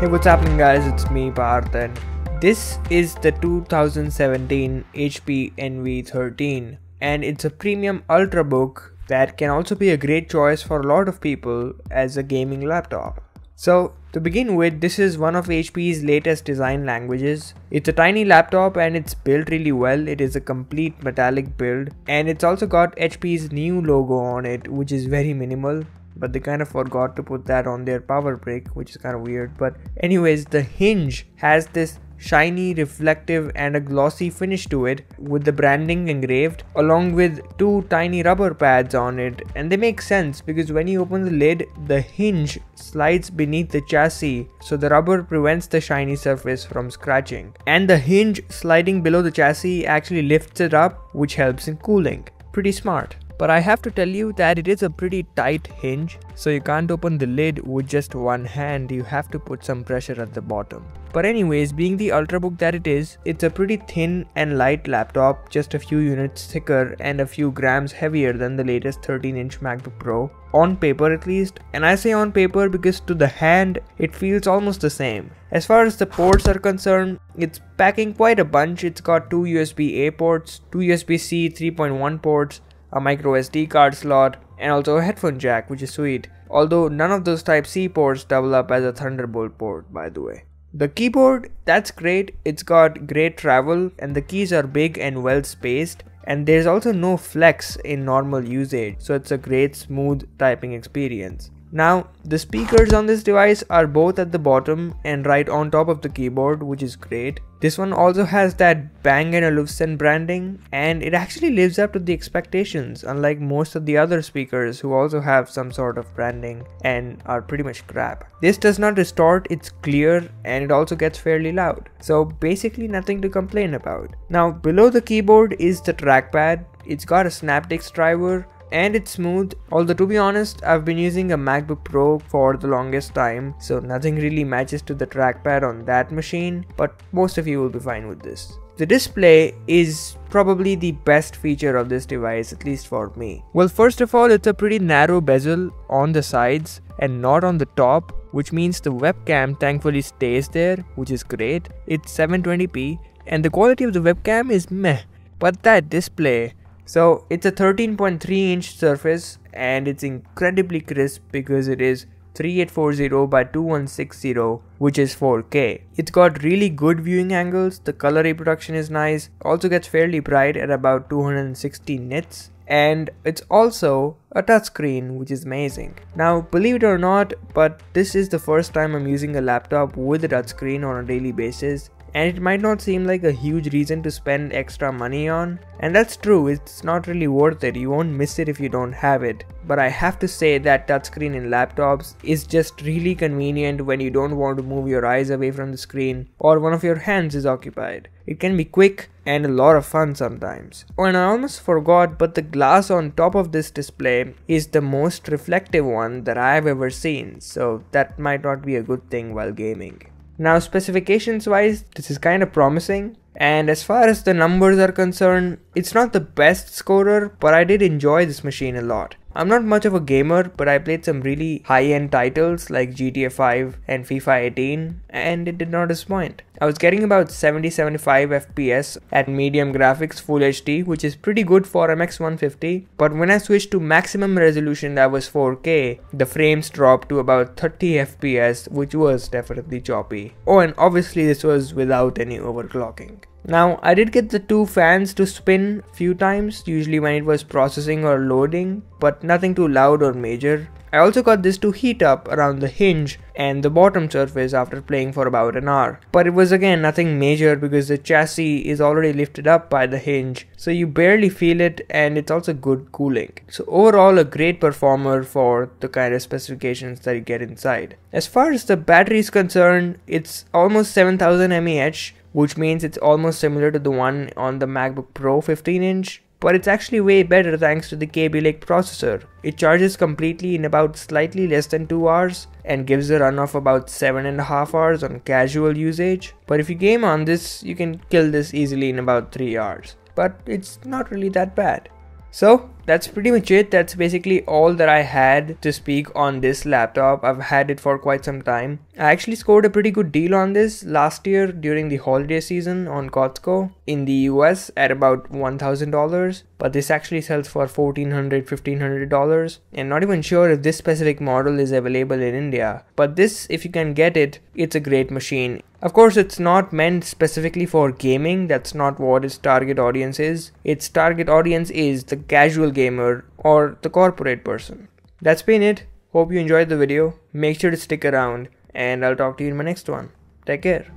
Hey, what's happening guys, it's me Parth and this is the 2017 HP NV13 and it's a premium Ultrabook that can also be a great choice for a lot of people as a gaming laptop. So to begin with, this is one of HP's latest design languages. It's a tiny laptop and it's built really well. It is a complete metallic build and it's also got HP's new logo on it, which is very minimal. But they kind of forgot to put that on their power brick, which is kind of weird. But anyways, the hinge has this shiny, reflective and a glossy finish to it with the branding engraved along with two tiny rubber pads on it, and they make sense because when you open the lid, the hinge slides beneath the chassis, so the rubber prevents the shiny surface from scratching, and the hinge sliding below the chassis actually lifts it up, which helps in cooling. Pretty smart. But I have to tell you that it is a pretty tight hinge, so you can't open the lid with just one hand, you have to put some pressure at the bottom. But anyways, being the Ultrabook that it is, it's a pretty thin and light laptop, just a few units thicker and a few grams heavier than the latest 13-inch MacBook Pro, on paper at least. And I say on paper because to the hand, it feels almost the same. As far as the ports are concerned, it's packing quite a bunch. It's got two USB-A ports, two USB-C 3.1 ports, a micro SD card slot, and also a headphone jack, which is sweet. Although none of those Type-C ports double up as a Thunderbolt port, by the way. The keyboard, that's great. It's got great travel and the keys are big and well spaced. And there's also no flex in normal usage, so it's a great smooth typing experience. Now, the speakers on this device are both at the bottom and right on top of the keyboard, which is great. This one also has that Bang & Olufsen branding, and it actually lives up to the expectations, unlike most of the other speakers who also have some sort of branding and are pretty much crap. This does not distort, it's clear, and it also gets fairly loud. So basically nothing to complain about. Now, below the keyboard is the trackpad. It's got a Snaptics driver, and it's smooth, although to be honest, I've been using a MacBook Pro for the longest time, so nothing really matches to the trackpad on that machine, but most of you will be fine with this. The display is probably the best feature of this device, at least for me. Well, first of all, it's a pretty narrow bezel on the sides and not on the top, which means the webcam thankfully stays there, which is great. It's 720p and the quality of the webcam is meh, but that display. So it's a 13.3-inch surface and it's incredibly crisp because it is 3840 by 2160, which is 4K. It's got really good viewing angles, the color reproduction is nice, also gets fairly bright at about 260 nits, and it's also a touchscreen, which is amazing. Now, believe it or not, but this is the first time I'm using a laptop with a touchscreen on a daily basis. And it might not seem like a huge reason to spend extra money on, and that's true, it's not really worth it, you won't miss it if you don't have it. But I have to say that touchscreen in laptops is just really convenient when you don't want to move your eyes away from the screen or one of your hands is occupied. It can be quick and a lot of fun sometimes. Oh, and I almost forgot, but the glass on top of this display is the most reflective one that I've ever seen, so that might not be a good thing while gaming. Now, specifications wise, this is kind of promising, and as far as the numbers are concerned, it's not the best scorer, but I did enjoy this machine a lot. I'm not much of a gamer, but I played some really high-end titles like GTA 5 and FIFA 18, and it did not disappoint. I was getting about 70-75 FPS at medium graphics Full HD, which is pretty good for MX150, but when I switched to maximum resolution that was 4K, the frames dropped to about 30 FPS, which was definitely choppy. Oh, and obviously this was without any overclocking. Now, I did get the two fans to spin a few times, usually when it was processing or loading, but nothing too loud or major. I also got this to heat up around the hinge and the bottom surface after playing for about an hour. But it was again nothing major because the chassis is already lifted up by the hinge, so you barely feel it, and it's also good cooling. So overall, a great performer for the kind of specifications that you get inside. As far as the battery is concerned, it's almost 7000 mAh, which means it's almost similar to the one on the MacBook Pro 15-inch, but it's actually way better thanks to the Kaby Lake processor. It charges completely in about slightly less than 2 hours and gives a run of about 7.5 hours on casual usage, but if you game on this, you can kill this easily in about 3 hours, but it's not really that bad. So that's pretty much it. That's basically all that I had to speak on this laptop. I've had it for quite some time. I actually scored a pretty good deal on this last year during the holiday season on Costco in the US at about $1,000, but this actually sells for $1,400, $1,500, and not even sure if this specific model is available in India. But this, if you can get it, it's a great machine. Of course, it's not meant specifically for gaming. That's not what its target audience is. Its target audience is the casual gamer or the corporate person. That's been it. Hope you enjoyed the video. Make sure to stick around, and I'll talk to you in my next one. Take care.